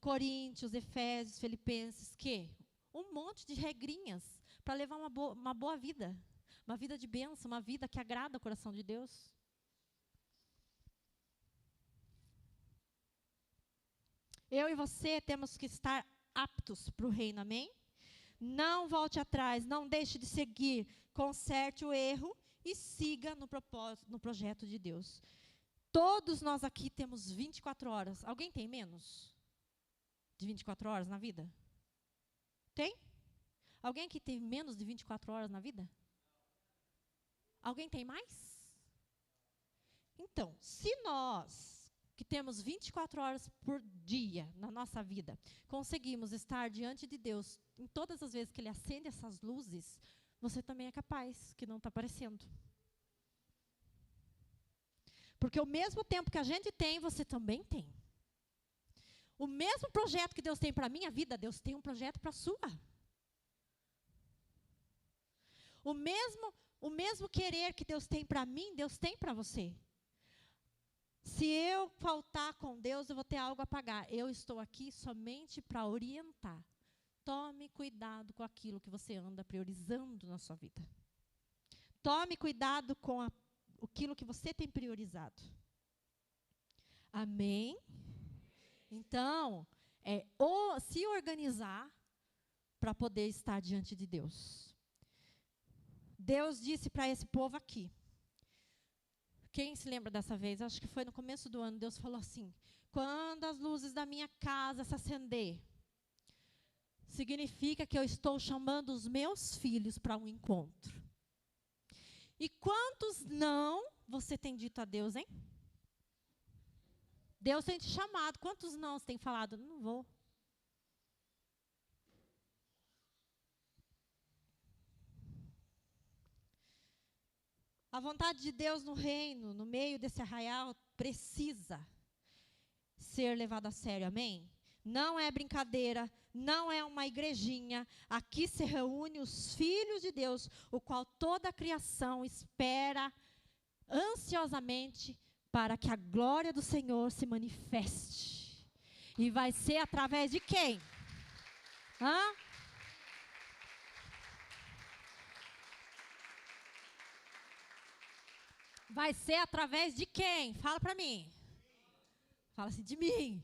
Coríntios, Efésios, Filipenses, que um monte de regrinhas para levar uma boa vida. Uma vida de bênção, uma vida que agrada o coração de Deus. Eu e você temos que estar aptos para o reino, amém? Não volte atrás, não deixe de seguir, conserte o erro e siga no propósito, no projeto de Deus. Todos nós aqui temos 24 horas. Alguém tem menos de 24 horas na vida? Tem? Alguém que tem menos de 24 horas na vida? Alguém tem mais? Então, se nós que temos 24 horas por dia na nossa vida, conseguimos estar diante de Deus em todas as vezes que Ele acende essas luzes, você também é capaz, que não está aparecendo. Porque o mesmo tempo que a gente tem, você também tem. O mesmo projeto que Deus tem para a minha vida, Deus tem um projeto para a sua. O mesmo querer que Deus tem para mim, Deus tem para você. Se eu faltar com Deus, eu vou ter algo a pagar. Eu estou aqui somente para orientar. Tome cuidado com aquilo que você anda priorizando na sua vida. Tome cuidado com aquilo que você tem priorizado. Amém? Então, se organizar para poder estar diante de Deus. Deus disse para esse povo aqui. Quem se lembra dessa vez? Acho que foi no começo do ano. Deus falou assim: quando as luzes da minha casa se acender, significa que eu estou chamando os meus filhos para um encontro. E quantos não você tem dito a Deus, hein? Deus tem te chamado. Quantos não você tem falado? Não vou. A vontade de Deus no reino, no meio desse arraial, precisa ser levada a sério, amém? Não é brincadeira, não é uma igrejinha. Aqui se reúne os filhos de Deus, o qual toda a criação espera ansiosamente para que a glória do Senhor se manifeste. E vai ser através de quem? Vai ser através de quem? Fala para mim. Fala assim, de mim.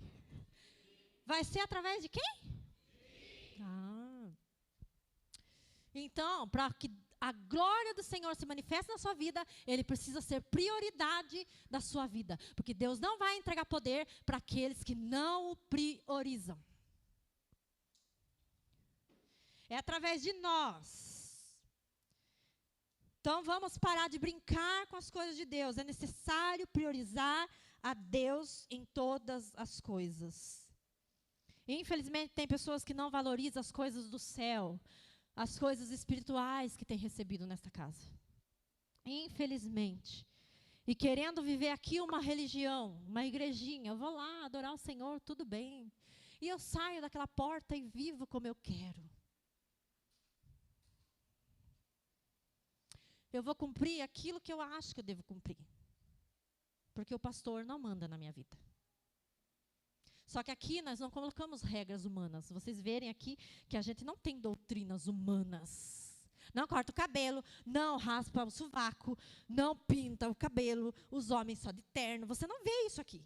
Vai ser através de quem? Então, para que a glória do Senhor se manifeste na sua vida, Ele precisa ser prioridade da sua vida. Porque Deus não vai entregar poder para aqueles que não o priorizam. É através de nós. Então, vamos parar de brincar com as coisas de Deus. É necessário priorizar a Deus em todas as coisas. Infelizmente, tem pessoas que não valorizam as coisas do céu, as coisas espirituais que têm recebido nesta casa. Infelizmente. E querendo viver aqui uma religião, uma igrejinha. Eu vou lá adorar o Senhor, tudo bem. E eu saio daquela porta e vivo como eu quero. Eu vou cumprir aquilo que eu acho que eu devo cumprir. Porque o pastor não manda na minha vida. Só que aqui nós não colocamos regras humanas. Vocês verem aqui que a gente não tem doutrinas humanas. Não corta o cabelo, não raspa o sovaco, não pinta o cabelo, os homens só de terno. Você não vê isso aqui.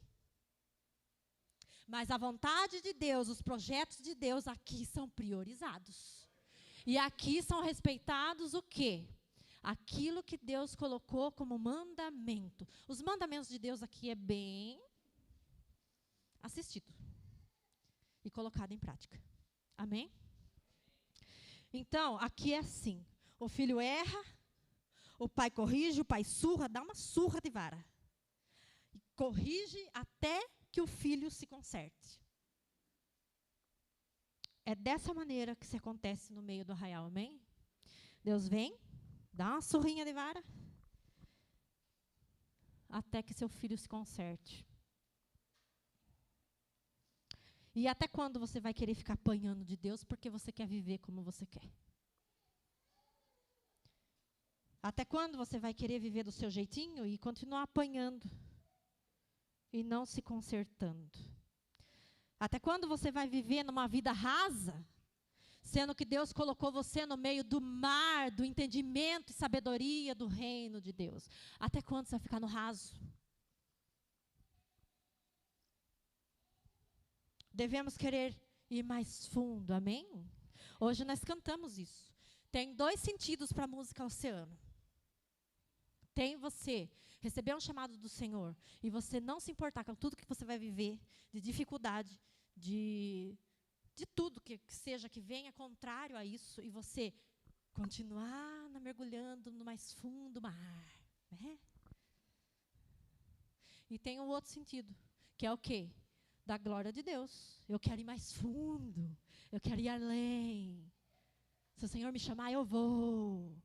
Mas a vontade de Deus, os projetos de Deus aqui são priorizados. E aqui são respeitados o quê? Aquilo que Deus colocou como mandamento. Os mandamentos de Deus aqui é bem assistido e colocado em prática. Amém? Então, aqui é assim. O filho erra, o pai corrige, o pai surra, dá uma surra de vara. E corrige até que o filho se conserte. É dessa maneira que se acontece no meio do arraial, amém? Deus vem, dá uma surrinha de vara, até que seu filho se conserte. E até quando você vai querer ficar apanhando de Deus porque você quer viver como você quer? Até quando você vai querer viver do seu jeitinho e continuar apanhando e não se consertando? Até quando você vai viver numa vida rasa, sendo que Deus colocou você no meio do mar, do entendimento e sabedoria do reino de Deus? Até quando você vai ficar no raso? Devemos querer ir mais fundo, amém? Hoje nós cantamos isso. Tem 2 sentidos para a música Oceano. Tem você receber um chamado do Senhor e você não se importar com tudo que você vai viver, de dificuldade, de tudo que seja que venha contrário a isso, e você continuar mergulhando no mais fundo mar. Né? E tem o outro sentido, que é o quê? Da glória de Deus. Eu quero ir mais fundo. Eu quero ir além. Se o Senhor me chamar, eu vou.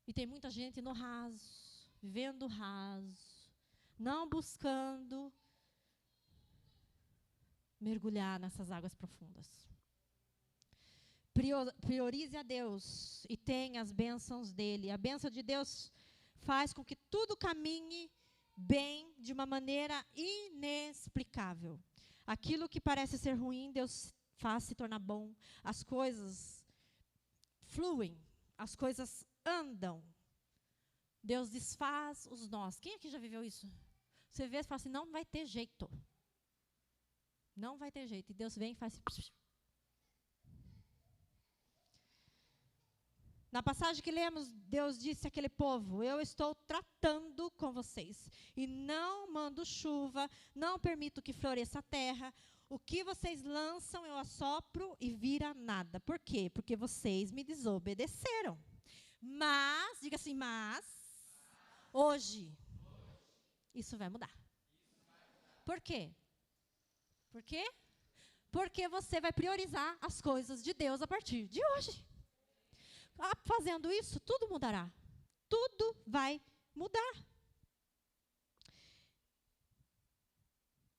E tem muita gente no raso, vivendo raso, não buscando mergulhar nessas águas profundas. Priorize a Deus e tenha as bênçãos dele. A bênção de Deus faz com que tudo caminhe bem de uma maneira inexplicável. Aquilo que parece ser ruim, Deus faz se tornar bom. As coisas fluem, as coisas andam. Deus desfaz os nós. Quem aqui já viveu isso? Você vê e fala assim, não vai ter jeito. Não vai ter jeito. E Deus vem e faz assim. Na passagem que lemos, Deus disse àquele povo, eu estou tratando com vocês. E não mando chuva, não permito que floresça a terra. O que vocês lançam, eu assopro e vira nada. Por quê? Porque vocês me desobedeceram. Mas, diga assim, hoje, isso vai mudar. Por quê? Por quê? Porque você vai priorizar as coisas de Deus a partir de hoje. Fazendo isso, tudo mudará. Tudo vai mudar.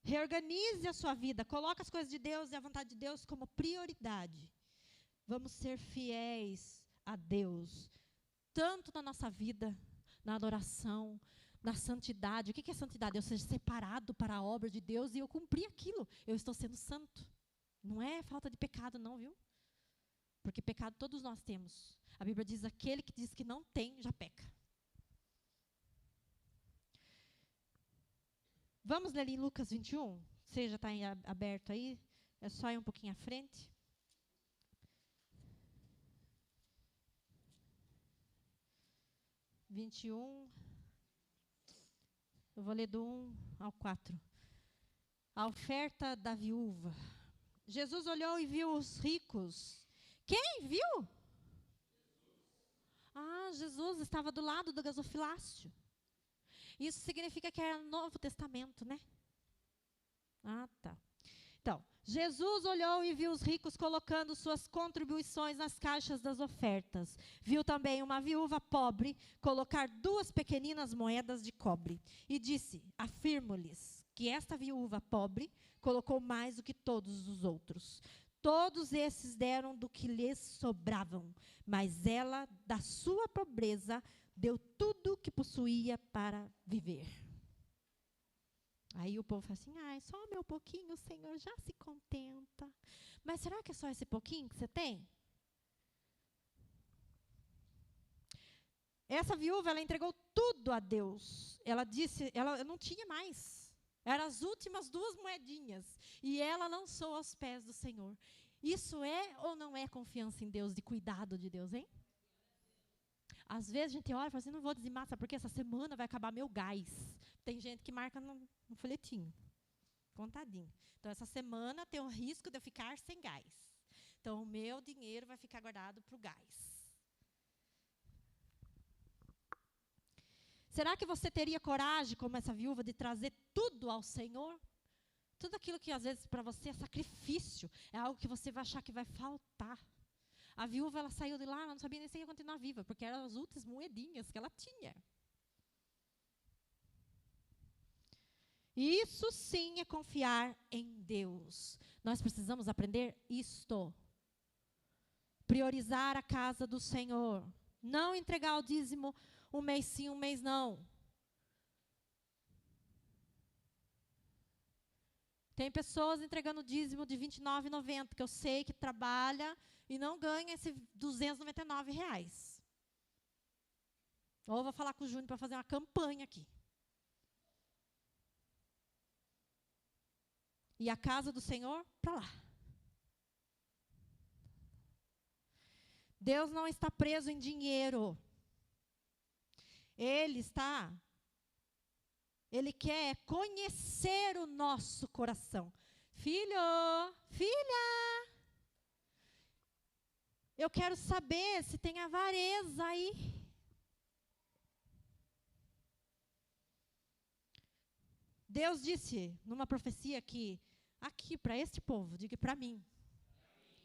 Reorganize a sua vida. Coloque as coisas de Deus e a vontade de Deus como prioridade. Vamos ser fiéis a Deus. Tanto na nossa vida, na adoração, na santidade. O que é santidade? Eu ser separado para a obra de Deus e eu cumprir aquilo. Eu estou sendo santo. Não é falta de pecado não, viu? Porque pecado todos nós temos. A Bíblia diz, aquele que diz que não tem, já peca. Vamos ler em Lucas 21? Você já está aberto aí? É só ir um pouquinho à frente. (21). Eu vou ler do 1 ao 4. A oferta da viúva. Jesus olhou e viu os ricos. Quem viu? Jesus estava do lado do gasofilácio. Isso significa que era Novo Testamento, né? Tá. Então, Jesus olhou e viu os ricos colocando suas contribuições nas caixas das ofertas. Viu também uma viúva pobre colocar 2 pequeninas moedas de cobre. E disse: afirmo-lhes que esta viúva pobre colocou mais do que todos os outros. Todos esses deram do que lhes sobravam, mas ela, da sua pobreza, deu tudo o que possuía para viver. Aí o povo fala assim: só o meu pouquinho, o Senhor já se contenta. Mas será que é só esse pouquinho que você tem? Essa viúva, ela entregou tudo a Deus. Ela disse, ela não tinha mais. Eram as últimas 2 moedinhas. E ela lançou aos pés do Senhor. Isso é ou não é confiança em Deus, de cuidado de Deus, hein? Às vezes a gente olha e fala assim: não vou dizimar, sabe, porque essa semana vai acabar meu gás. Tem gente que marca no folhetinho, contadinho. Então, essa semana tem o risco de eu ficar sem gás. Então, o meu dinheiro vai ficar guardado para o gás. Será que você teria coragem, como essa viúva, de trazer tudo ao Senhor? Tudo aquilo que, às vezes, para você é sacrifício, é algo que você vai achar que vai faltar. A viúva, ela saiu de lá, ela não sabia nem se ia continuar viva, porque eram as últimas moedinhas que ela tinha. Isso sim é confiar em Deus. Nós precisamos aprender isto. Priorizar a casa do Senhor. Não entregar o dízimo um mês sim, um mês não. Tem pessoas entregando dízimo de R$ 29,90, que eu sei que trabalha e não ganha esse R$ 299. Ou vou falar com o Júnior para fazer uma campanha aqui. E a casa do Senhor, para lá. Deus não está preso em dinheiro. Ele quer conhecer o nosso coração. Filho, filha, eu quero saber se tem avareza aí. Deus disse numa profecia que, aqui para este povo, diga para mim.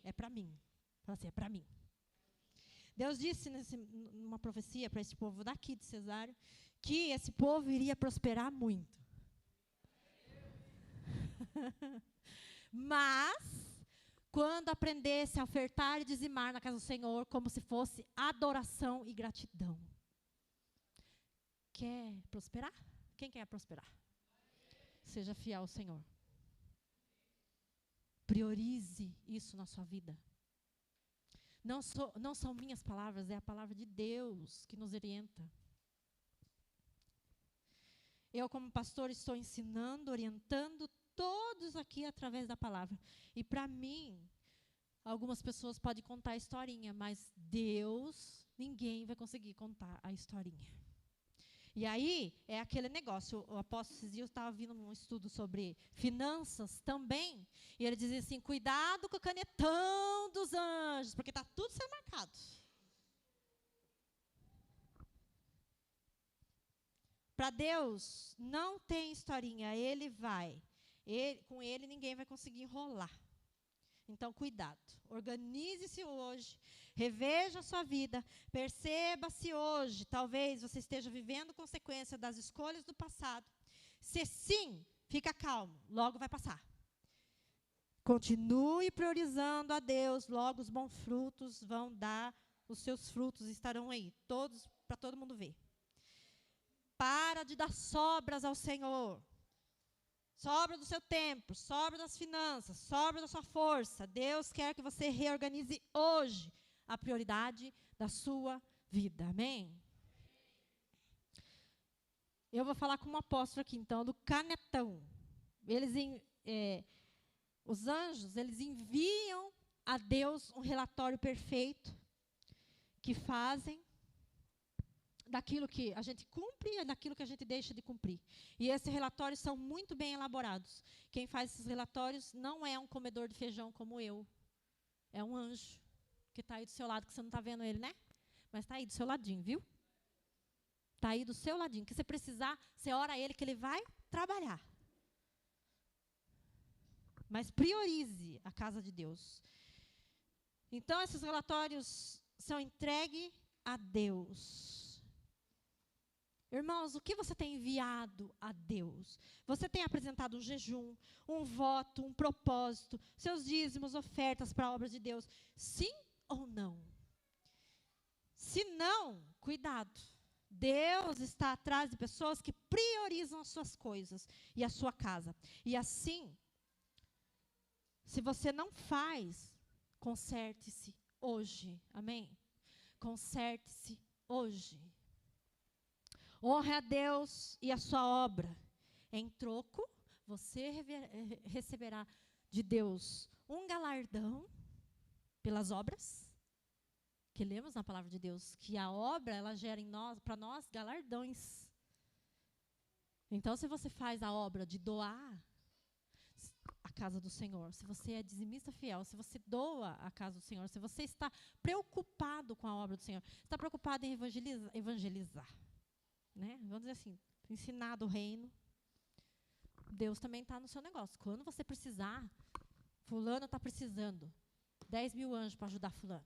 É para mim. Fala assim, é para mim. Deus disse numa profecia para esse povo daqui de Cesário, que esse povo iria prosperar muito. Mas, quando aprendesse a ofertar e dizimar na casa do Senhor, como se fosse adoração e gratidão. Quer prosperar? Quem quer prosperar? Seja fiel ao Senhor. Priorize isso na sua vida. Não são minhas palavras, é a palavra de Deus que nos orienta. Eu, como pastor, estou ensinando, orientando todos aqui através da palavra. E para mim, algumas pessoas podem contar a historinha, mas Deus, ninguém vai conseguir contar a historinha. E aí, é aquele negócio, o apóstolo esses dias estava vindo um estudo sobre finanças também, e ele dizia assim, cuidado com o canetão dos anjos, porque está tudo sendo marcado. Para Deus, não tem historinha, Ele vai. Com Ele, ninguém vai conseguir enrolar. Então, cuidado. Organize-se hoje. Reveja a sua vida. Perceba-se hoje. Talvez você esteja vivendo consequência das escolhas do passado. Se sim, fica calmo. Logo vai passar. Continue priorizando a Deus. Logo os bons frutos vão dar. Os seus frutos estarão aí. Todos, para todo mundo ver. Para de dar sobras ao Senhor. Sobra do seu tempo, sobra das finanças, sobra da sua força. Deus quer que você reorganize hoje a prioridade da sua vida. Amém? Eu vou falar como apóstolo aqui, então, do canetão. Eles os anjos, eles enviam a Deus um relatório perfeito que fazem daquilo que a gente cumpre e daquilo que a gente deixa de cumprir. E esses relatórios são muito bem elaborados. Quem faz esses relatórios não é um comedor de feijão como eu. É um anjo que está aí do seu lado, que você não está vendo ele, né? Mas está aí do seu ladinho, viu? Está aí do seu ladinho. Que você precisar, você ora a ele que ele vai trabalhar. Mas priorize a casa de Deus. Então, esses relatórios são entregues a Deus. Irmãos, o que você tem enviado a Deus? Você tem apresentado um jejum, um voto, um propósito, seus dízimos, ofertas para a obra de Deus? Sim ou não? Se não, cuidado. Deus está atrás de pessoas que priorizam as suas coisas e a sua casa. E assim, se você não faz, conserte-se hoje. Amém? Conserte-se hoje. Honre a Deus e a sua obra. Em troco, você receberá de Deus um galardão pelas obras, que lemos na palavra de Deus, que a obra, ela gera para nós galardões. Então, se você faz a obra de doar a casa do Senhor, se você é dizimista fiel, se você doa a casa do Senhor, se você está preocupado com a obra do Senhor, está preocupado em evangelizar, né? Vamos dizer assim, ensinar do reino, Deus também está no seu negócio. Quando você precisar, fulano está precisando, 10 mil anjos para ajudar fulano.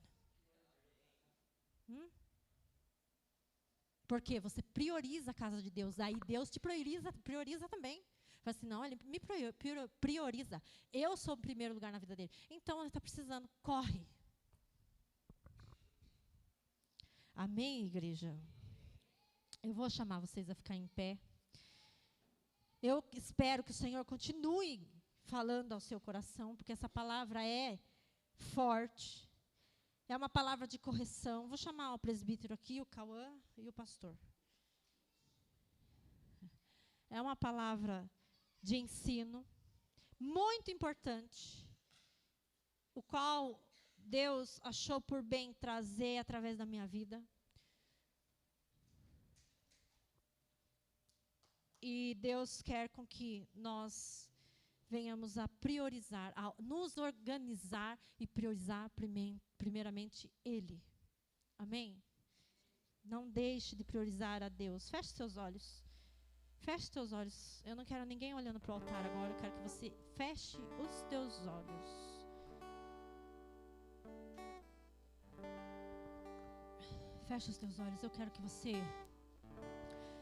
Porque você prioriza a casa de Deus, aí Deus te prioriza também. Fala assim, não, ele me prioriza. Eu sou o primeiro lugar na vida dele. Então, ele está precisando, corre. Amém, igreja? Eu vou chamar vocês a ficar em pé. Eu espero que o Senhor continue falando ao seu coração, porque essa palavra é forte. É uma palavra de correção. Vou chamar o presbítero aqui, o Cauã e o pastor. É uma palavra de ensino muito importante, o qual Deus achou por bem trazer através da minha vida. E Deus quer com que nós venhamos a priorizar, a nos organizar e priorizar primeiramente Ele. Amém? Não deixe de priorizar a Deus. Feche seus olhos. Feche seus olhos. Eu não quero ninguém olhando para o altar agora. Eu quero que você feche os teus olhos. Feche os teus olhos. Eu quero que você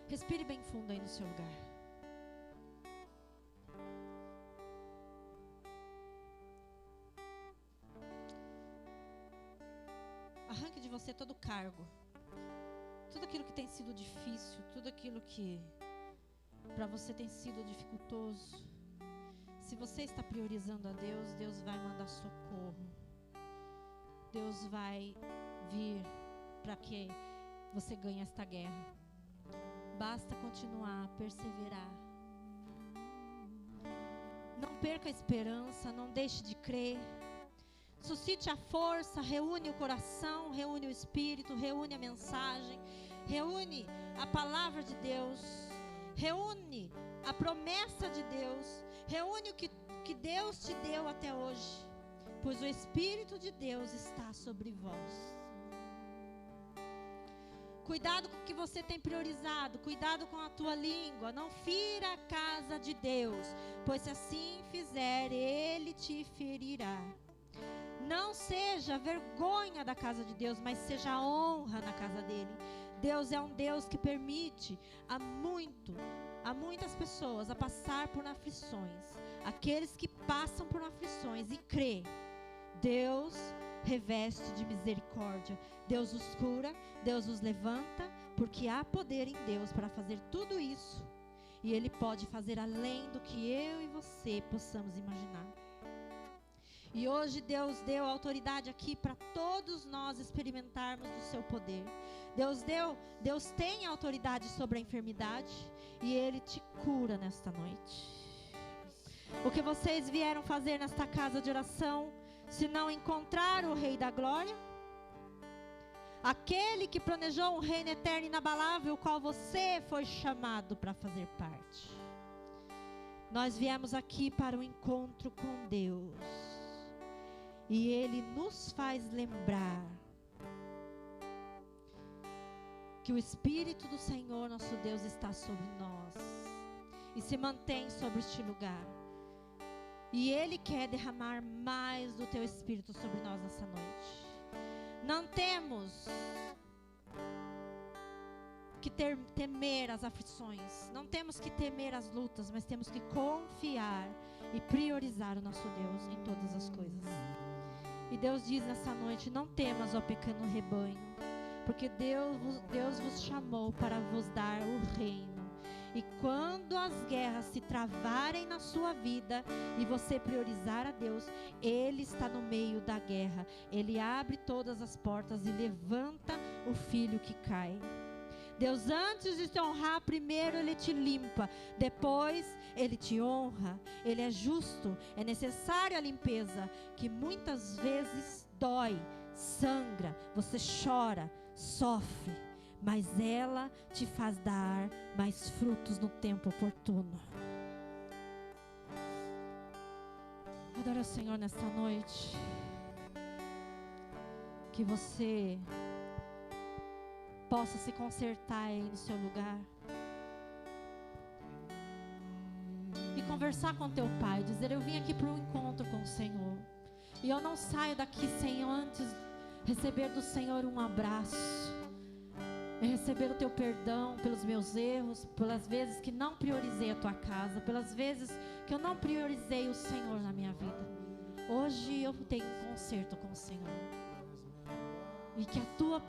respire bem fundo aí no seu lugar. Arranque de você todo o cargo. Tudo aquilo que tem sido difícil, tudo aquilo que para você tem sido dificultoso. Se você está priorizando a Deus, Deus vai mandar socorro. Deus vai vir para que você ganhe esta guerra. Basta continuar, perseverar. Não perca a esperança, não deixe de crer. Suscite a força, reúne o coração, reúne o espírito, reúne a mensagem, reúne a palavra de Deus, reúne a promessa de Deus, reúne o que Deus te deu até hoje, pois o Espírito de Deus está sobre vós. Cuidado com o que você tem priorizado, cuidado com a tua língua, não fira a casa de Deus, pois se assim fizer, Ele te ferirá. Não seja vergonha da casa de Deus, mas seja honra na casa dele. Deus é um Deus que permite a muitas pessoas a passar por aflições. Aqueles que passam por aflições e crê, Deus reveste de misericórdia. Deus os cura, Deus os levanta, porque há poder em Deus para fazer tudo isso. E Ele pode fazer além do que eu e você possamos imaginar. E hoje Deus deu autoridade aqui para todos nós experimentarmos do seu poder. Deus tem autoridade sobre a enfermidade e Ele te cura nesta noite. O que vocês vieram fazer nesta casa de oração, se não encontrar o Rei da Glória? Aquele que planejou um reino eterno e inabalável, o qual você foi chamado para fazer parte. Nós viemos aqui para o encontro com Deus. E Ele nos faz lembrar que o Espírito do Senhor, nosso Deus, está sobre nós. E se mantém sobre este lugar. E Ele quer derramar mais do Teu Espírito sobre nós nessa noite. Não temos que temer as aflições. Não temos que temer as lutas, mas temos que confiar e priorizar o nosso Deus em todas as coisas. E Deus diz nessa noite: não temas, ó pequeno rebanho, porque Deus vos chamou para vos dar o reino. E quando as guerras se travarem na sua vida e você priorizar a Deus, Ele está no meio da guerra. Ele abre todas as portas e levanta o filho que cai. Deus, antes de te honrar, primeiro Ele te limpa, depois Ele te honra. Ele é justo, é necessária a limpeza, que muitas vezes dói, sangra, você chora, sofre, mas ela te faz dar mais frutos no tempo oportuno. Adore ao Senhor nesta noite. Que você possa se consertar aí no seu lugar. E conversar com teu pai. Dizer: eu vim aqui para um encontro com o Senhor. E eu não saio daqui sem antes receber do Senhor um abraço. E receber o teu perdão pelos meus erros, pelas vezes que não priorizei a tua casa, pelas vezes que eu não priorizei o Senhor na minha vida. Hoje eu tenho um concerto com o Senhor. E que a tua